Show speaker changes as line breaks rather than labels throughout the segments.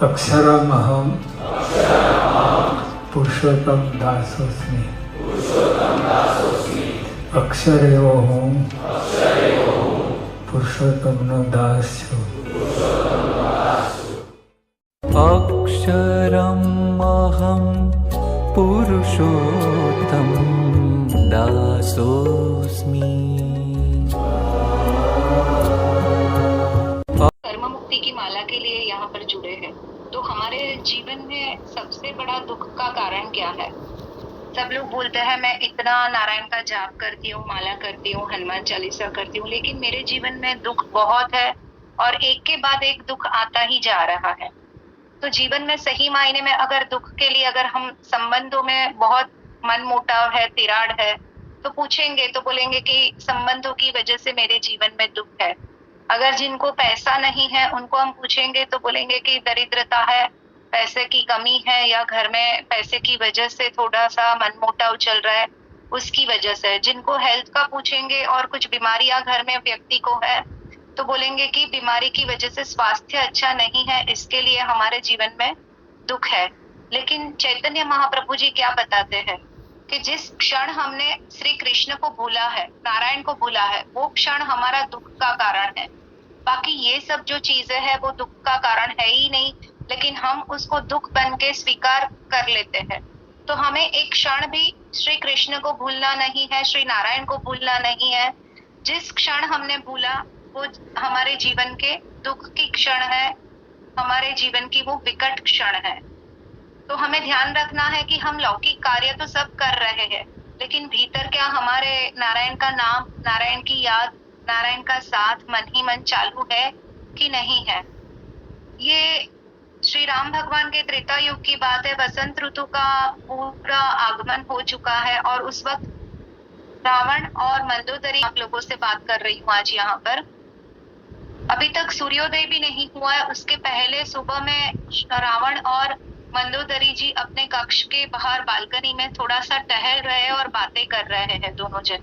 अक्षरमहं पुरुषोत्तम दासोस्मि। अक्षर एवो हूँ पुरुषोत्तमनो दास छूं।
अक्षरमहं पुरुषोत्तम दासोस्मि।
कर्म मुक्ति की माला के लिए यहाँ पर जुड़े हैं, तो हमारे जीवन में सबसे बड़ा दुख का कारण क्या है? सब लोग बोलते हैं मैं इतना नारायण का जाप करती हूँ, माला करती हूँ, हनुमान चालीसा करती हूँ, लेकिन मेरे जीवन में दुख बहुत है और एक के बाद एक दुख आता ही जा रहा है। तो जीवन में सही मायने में अगर दुख के लिए अगर हम संबंधों में बहुत मन मुटाव है, तिराड़ है, तो पूछेंगे तो बोलेंगे कि संबंधों की वजह से मेरे जीवन में दुख है। अगर जिनको पैसा नहीं है उनको हम पूछेंगे तो बोलेंगे कि दरिद्रता है, पैसे की कमी है, या घर में पैसे की वजह से थोड़ा सा मनमुटाव चल रहा है, उसकी वजह से। जिनको हेल्थ का पूछेंगे और कुछ बीमारियां घर में व्यक्ति को है तो बोलेंगे कि बीमारी की वजह से स्वास्थ्य अच्छा नहीं है, इसके लिए हमारे जीवन में दुख है। लेकिन चैतन्य महाप्रभु जी क्या बताते हैं कि जिस क्षण हमने श्री कृष्ण को भूला है, नारायण को भूला है, वो क्षण हमारा दुख का कारण है। बाकी ये सब जो चीजें हैं वो दुख का कारण है ही नहीं, लेकिन हम उसको दुख बन के स्वीकार कर लेते हैं। तो हमें एक क्षण भी श्री कृष्ण को भूलना नहीं है, श्री नारायण को भूलना नहीं है। जिस क्षण हमने भूला वो हमारे जीवन के दुख की क्षण है, हमारे जीवन की वो विकट क्षण है। तो हमें ध्यान रखना है कि हम लौकिक कार्य तो सब कर रहे हैं, लेकिन भीतर क्या हमारे नारायण का नाम, नारायण की याद, नारायण का साथ मन ही मन चालू है कि नहीं है? ये श्री राम भगवान के त्रेता युग की बात है। वसंत ऋतु का पूरा आगमन हो चुका है और उस वक्त रावण और मंदोदरी, आप लोगों से बात कर रही हूँ आज यहाँ पर। अभी तक सूर्योदय भी नहीं हुआ है, उसके पहले सुबह में रावण और मंदोदरी जी अपने कक्ष के बाहर बालकनी में थोड़ा सा टहल रहे हैं और बातें कर रहे हैं दोनों जन।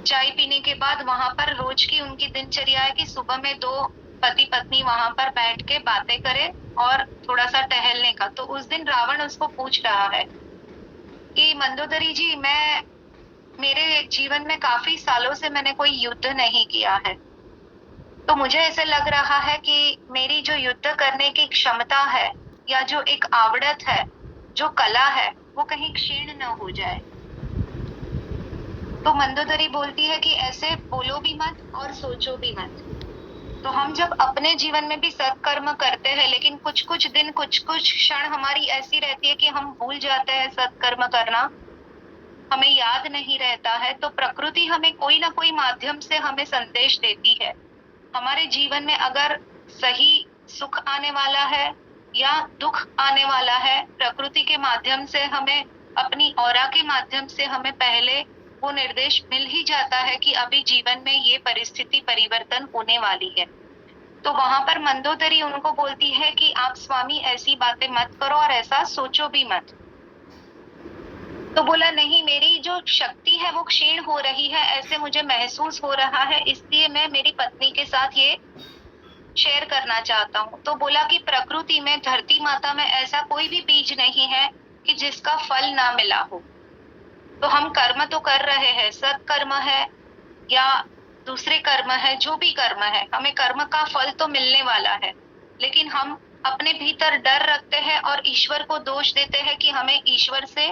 चाय पीने के बाद वहां पर रोज की उनकी दिनचर्या है कि सुबह में दो पति पत्नी वहां पर बैठ के बातें करें और थोड़ा सा टहलने का। तो उस दिन रावण उसको पूछ रहा है कि मंदोदरी जी, मेरे जीवन में काफी सालों से मैंने कोई युद्ध नहीं किया है, तो मुझे ऐसे लग रहा है कि मेरी जो युद्ध करने की क्षमता है या जो एक आवड़त है, जो कला है, वो कहीं क्षीण न हो जाए। तो मंदोदरी बोलती है कि ऐसे बोलो भी मत और सोचो भी मत। तो हम जब अपने जीवन में भी सत्कर्म करते हैं, लेकिन कुछ कुछ दिन, कुछ कुछ क्षण हमारी ऐसी रहती है कि हम भूल जाते हैं सत्कर्म करना, हमें याद नहीं रहता है, तो प्रकृति हमें कोई ना कोई माध्यम से हमें संदेश देती है। हमारे जीवन में अगर सही सुख आने वाला है या दुख आने वाला है, प्रकृति के माध्यम से हमें, अपनी औरा के माध्यम से हमें पहले वो निर्देश मिल ही जाता है कि अभी जीवन में ये परिस्थिति परिवर्तन होने वाली है। तो वहां पर मंदोदरी उनको बोलती है कि आप स्वामी ऐसी बातें मत करो और ऐसा सोचो भी मत। तो बोला नहीं, मेरी जो शक्ति है वो क्षीण हो रही है, ऐसे मुझे महसूस हो रहा है, इसलिए मैं मेरी पत्नी के साथ ये शेयर करना चाहता हूँ। तो बोला कि प्रकृति में, धरती माता में ऐसा कोई भी बीज नहीं है कि जिसका फल ना मिला हो। तो हम कर्म तो कर रहे हैं, सत्कर्म है या दूसरे कर्म है, जो भी कर्म है, हमें कर्म का फल तो मिलने वाला है, लेकिन हम अपने भीतर डर रखते हैं और ईश्वर को दोष देते हैं कि हमें ईश्वर से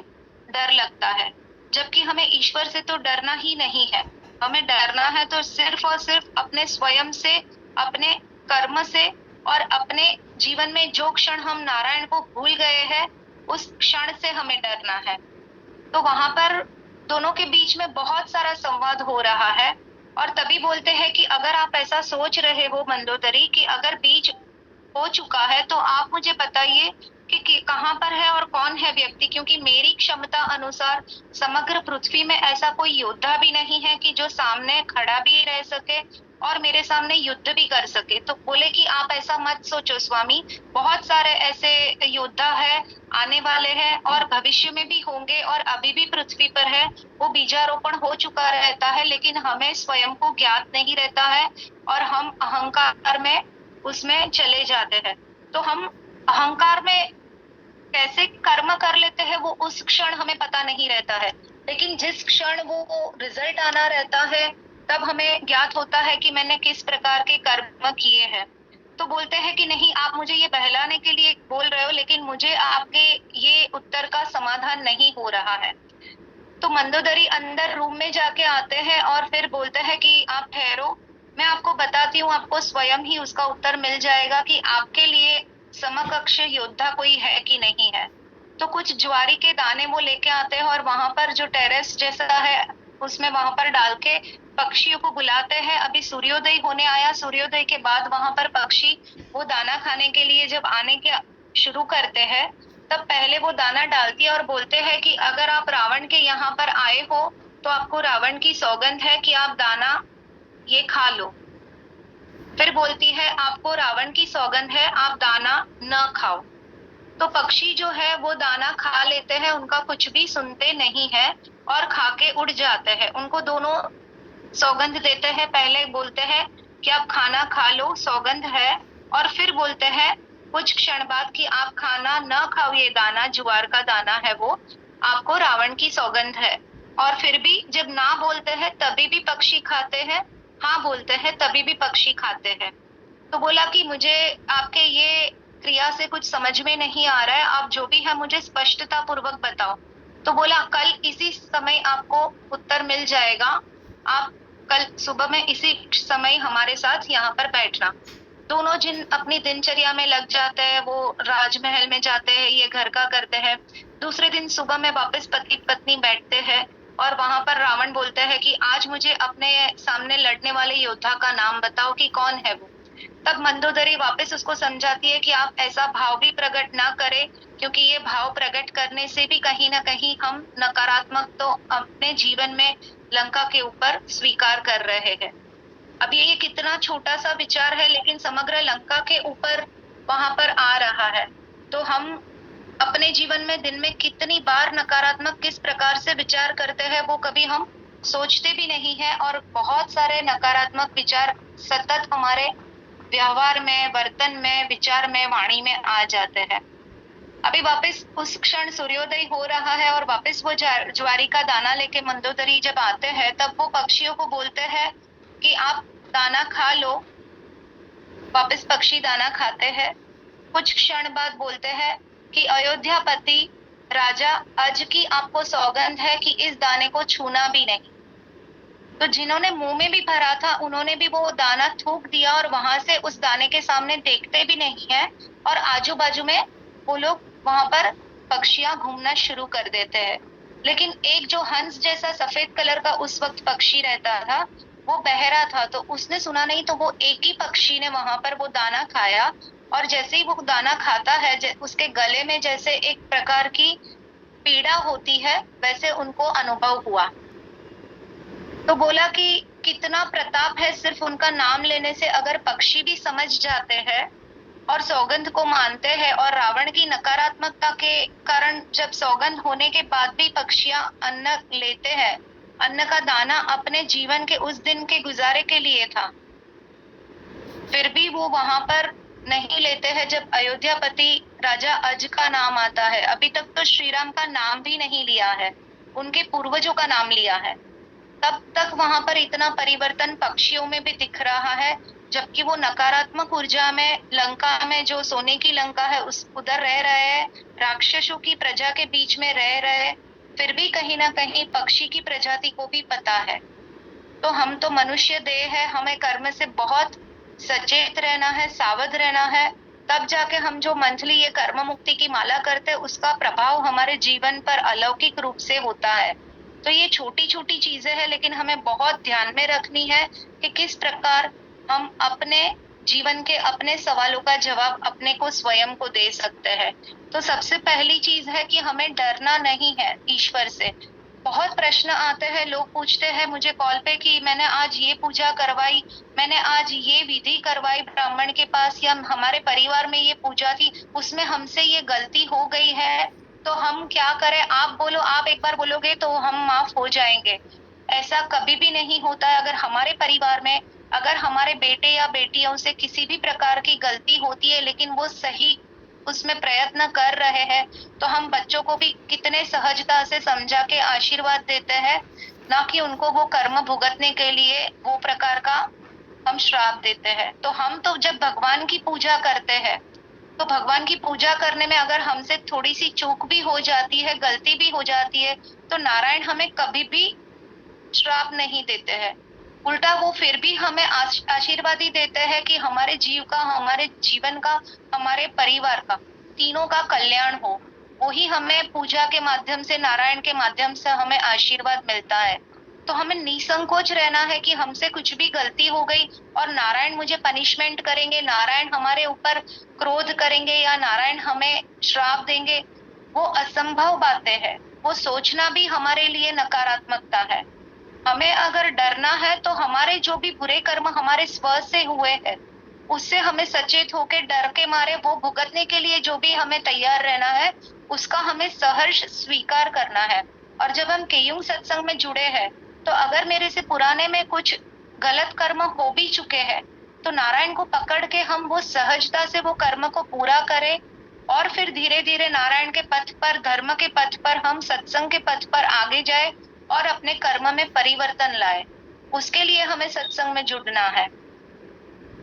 डर लगता है, जबकि हमें ईश्वर से तो डरना ही नहीं है। हमें डरना है तो सिर्फ और सिर्फ अपने स्वयं से, अपने कर्म से, और अपने जीवन में जो क्षण हम नारायण को भूल गए हैं उस क्षण से हमें डरना है। तो वहां पर दोनों के बीच में बहुत सारा संवाद हो रहा है और तभी बोलते हैं कि अगर आप ऐसा सोच रहे हो मंदोदरी कि अगर बीज हो चुका है तो आप मुझे बताइए कि कहाँ पर है और कौन है व्यक्ति, क्योंकि मेरी क्षमता अनुसार समग्र पृथ्वी में ऐसा कोई योद्धा भी नहीं है कि जो सामने खड़ा भी रह सके और मेरे सामने युद्ध भी कर सके। तो बोले कि आप ऐसा मत सोचो स्वामी, बहुत सारे ऐसे योद्धा है, आने वाले हैं और भविष्य में भी होंगे और अभी भी पृथ्वी पर है, वो बीजारोपण हो चुका रहता है, लेकिन हमें स्वयं को ज्ञात नहीं रहता है और हम अहंकार में उसमें चले जाते हैं। तो हम अहंकार में कैसे कर्म कर लेते हैं वो उस क्षण हमें पता नहीं रहता है, लेकिन जिस क्षण वो रिजल्ट आना रहता है तब हमें ज्ञात होता है कि मैंने किस प्रकार के कर्म किए हैं। तो बोलते हैं कि नहीं, आप मुझे ये बहलाने के लिए बोल रहे हो, लेकिन मुझे आपके ये उत्तर का समाधान नहीं हो रहा है। तो मंदोदरी अंदर रूम में जाके आते हैं और फिर बोलते हैं कि आप ठहरो, मैं आपको बताती हूँ, आपको स्वयं ही उसका उत्तर मिल जाएगा कि आपके लिए समकक्ष योद्धा कोई है कि नहीं है। तो कुछ ज्वारी के दाने वो लेके आते हैं और वहां पर जो टेरेस जैसा है उसमें वहां पर डाल के पक्षियों को बुलाते हैं। अभी सूर्योदय होने आया, सूर्योदय के बाद वहां पर पक्षी वो दाना खाने के लिए जब आने के शुरू करते हैं तब पहले वो दाना डालती है और बोलते हैं कि अगर आप रावण के यहाँ पर आए हो तो आपको रावण की सौगंध है कि आप दाना ये खा लो। फिर बोलती है आपको रावण की सौगंध है, आप दाना न खाओ। तो पक्षी जो है वो दाना खा लेते हैं, उनका कुछ भी सुनते नहीं है और खा के उड़ जाते हैं। उनको दोनों सौगंध देते हैं, पहले बोलते हैं कि आप खाना खा लो, सौगंध है, और फिर बोलते हैं कुछ क्षण बाद कि आप खाना न खाओ, ये दाना ज्वार का दाना है वो आपको रावण की सौगंध है। और फिर भी जब ना बोलते हैं तभी भी पक्षी खाते हैं, हाँ बोलते हैं तभी भी पक्षी खाते हैं। तो बोला कि मुझे आपके ये क्रिया से कुछ समझ में नहीं आ रहा है, आप जो भी है मुझे स्पष्टता पूर्वक बताओ। तो बोला कल इसी समय आपको उत्तर मिल जाएगा, आप कल सुबह में इसी समय हमारे साथ यहाँ पर बैठना। दोनों जिन अपनी दिनचर्या में लग जाते हैं, वो राजमहल में जाते हैं, ये घर का करते हैं। दूसरे दिन सुबह में वापस पति पत्नी बैठते हैं और वहां पर रावण बोलते हैं कि आज मुझे अपने सामने लड़ने वाले योद्धा का नाम बताओ कि कौन है वो। तब मंदोदरी वापस उसको समझाती है कि आप ऐसा भाव भी प्रकट ना करें, क्योंकि ये भाव प्रकट करने से भी कहीं ना कहीं हम नकारात्मक तो अपने जीवन में लंका के ऊपर स्वीकार कर रहे हैं। अब ये कितना छोटा सा विचार है लेकिन समग्र लंका के ऊपर वहां पर आ रहा है। तो हम अपने जीवन में दिन में कितनी बार नकारात्मक किस प्रकार से विचार करते हैं वो कभी हम सोचते भी नहीं है, और बहुत सारे नकारात्मक विचार सतत हमारे व्यवहार में, वर्तन में, विचार में, वाणी में आ जाते हैं। अभी वापस उस क्षण सूर्योदय हो रहा है और वापस वो ज्वारी का दाना लेके मंदोदरी जब आते हैं तब वो पक्षियों को बोलते हैं कि आप दाना खा लो। वापस पक्षी दाना खाते हैं। कुछ क्षण बाद बोलते हैं कि अयोध्यापति राजा, आज की आपको सौगंध है कि इस दाने को छूना भी नहीं। तो जिन्होंने मुंह में भी भरा था उन्होंने भी वो दाना थूक दिया और वहां से उस दाने के सामने देखते भी नहीं है, और आजू बाजू में वो लोग वहां पर पक्षियां घूमना शुरू कर देते हैं। लेकिन एक जो हंस जैसा सफेद कलर का उस वक्त पक्षी रहता था वो बहरा था, तो उसने सुना नहीं, तो वो एक ही पक्षी ने वहां पर वो दाना खाया, और जैसे ही वो दाना खाता है उसके गले में जैसे एक प्रकार की पीड़ा होती है वैसे उनको अनुभव हुआ। तो बोला कि कितना प्रताप है, सिर्फ उनका नाम लेने से अगर पक्षी भी समझ जाते हैं और सौगंध को मानते हैं, और रावण की नकारात्मकता के कारण जब सौगंध होने के बाद भी पक्षियां अन्न लेते हैं, अन्न का दाना अपने जीवन के उस दिन के गुजारे के लिए था, फिर भी वो वहां पर नहीं लेते हैं। जब अयोध्यापति राजा अज का नाम आता है, अभी तक तो श्री राम का नाम भी नहीं लिया है, उनके पूर्वजों का नाम लिया है, तब तक वहां पर इतना परिवर्तन पक्षियों में भी दिख रहा है। जबकि वो नकारात्मक ऊर्जा में, लंका में जो सोने की लंका है उस उधर रह रहे हैं, राक्षसों की प्रजा के बीच में रह रहे, फिर भी कहीं ना कहीं पक्षी की प्रजाति को भी पता है। तो हम तो मनुष्य देह है, हमें कर्म से बहुत सचेत रहना है, सावध रहना है, तब जाके हम जो मंथली ये कर्म मुक्ति की माला करते हैं उसका प्रभाव हमारे जीवन पर अलौकिक रूप से होता है। तो ये छोटी छोटी चीजें हैं लेकिन हमें बहुत ध्यान में रखनी है कि किस प्रकार हम अपने जीवन के अपने सवालों का जवाब अपने को स्वयं को दे सकते हैं। तो सबसे पहली चीज है कि हमें डरना नहीं है ईश्वर से। बहुत प्रश्न आते हैं, लोग पूछते हैं मुझे कॉल पे कि मैंने आज ये पूजा करवाई, मैंने आज ये विधि करवाई ब्राह्मण के पास, या हमारे परिवार में ये पूजा थी, उसमें हमसे ये गलती हो गई है, तो हम क्या करें? आप बोलो, आप एक बार बोलोगे तो हम माफ हो जाएंगे। ऐसा कभी भी नहीं होता है। अगर हमारे परिवार में अगर हमारे बेटे या बेटियों से किसी भी प्रकार की गलती होती है लेकिन वो सही उसमें प्रयत्न कर रहे हैं, तो हम बच्चों को भी कितने सहजता से समझा के आशीर्वाद देते हैं, ना कि उनको वो कर्म भुगतने के लिए वो प्रकार का हम श्राप देते हैं। तो हम तो जब भगवान की पूजा करते हैं, तो भगवान की पूजा करने में अगर हमसे थोड़ी सी चूक भी हो जाती है, गलती भी हो जाती है, तो नारायण हमें कभी भी श्राप नहीं देते हैं। उल्टा वो फिर भी हमें आशीर्वाद ही देते हैं कि हमारे जीव का, हमारे जीवन का, हमारे परिवार का, तीनों का कल्याण हो। वो ही हमें पूजा के माध्यम से, नारायण के माध्यम से हमें आशीर्वाद मिलता है। तो हमें निसंकोच रहना है कि हमसे कुछ भी गलती हो गई और नारायण मुझे पनिशमेंट करेंगे, नारायण हमारे ऊपर क्रोध करेंगे या नारायण हमें श्राप देंगे, वो असंभव बातें हैं। वो सोचना भी हमारे लिए नकारात्मकता है। हमें अगर डरना है तो हमारे जो भी बुरे कर्म हमारे स्व से हुए हैं, उससे हमें सचेत होकर डर के मारे वो भुगतने के लिए जो भी हमें तैयार रहना है, उसका हमें सहर्ष स्वीकार करना है। और जब हम केयुंग सत्संग में जुड़े हैं, तो अगर मेरे से पुराने में कुछ गलत कर्म हो भी चुके हैं, तो नारायण को पकड़ के हम वो सहजता से वो कर्म को पूरा करें और फिर धीरे धीरे नारायण के पथ पर, धर्म के पथ पर, हम सत्संग के पथ पर आगे जाए और अपने कर्म में परिवर्तन लाए। उसके लिए हमें सत्संग में जुड़ना है,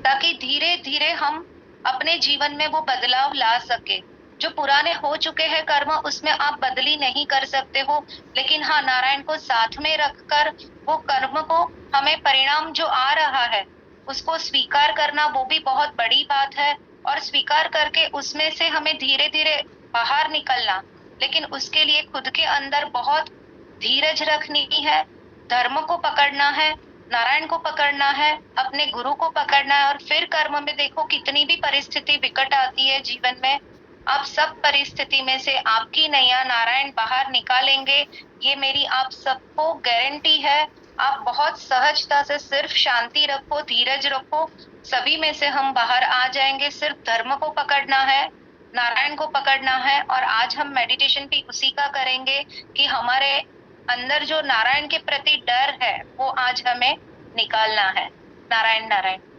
ताकि धीरे धीरे हम अपने जीवन में वो बदलाव ला सके। जो पुराने हो चुके हैं कर्म, उसमें आप बदली नहीं कर सकते हो, लेकिन हाँ, नारायण को साथ में रखकर वो कर्म को, हमें परिणाम जो आ रहा है उसको स्वीकार करना, वो भी बहुत बड़ी बात है। और स्वीकार करके उसमें से हमें धीरे धीरे बाहर निकलना, लेकिन उसके लिए खुद के अंदर बहुत धीरज रखनी है, धर्म को पकड़ना है, नारायण को पकड़ना है, अपने गुरु को पकड़ना है। और फिर कर्म में देखो, कितनी भी परिस्थिति विकट आती है जीवन में, आप सब परिस्थिति में से आपकी नैया नारायण बाहर निकालेंगे, ये मेरी आप सबको गारंटी है। आप बहुत सहजता से सिर्फ शांति रखो, धीरज रखो, सभी में से हम बाहर आ जाएंगे। सिर्फ धर्म को पकड़ना है, नारायण को पकड़ना है। और आज हम मेडिटेशन भी उसी का करेंगे कि हमारे अंदर जो नारायण के प्रति डर है, वो आज हमें निकालना है। नारायण नारायण।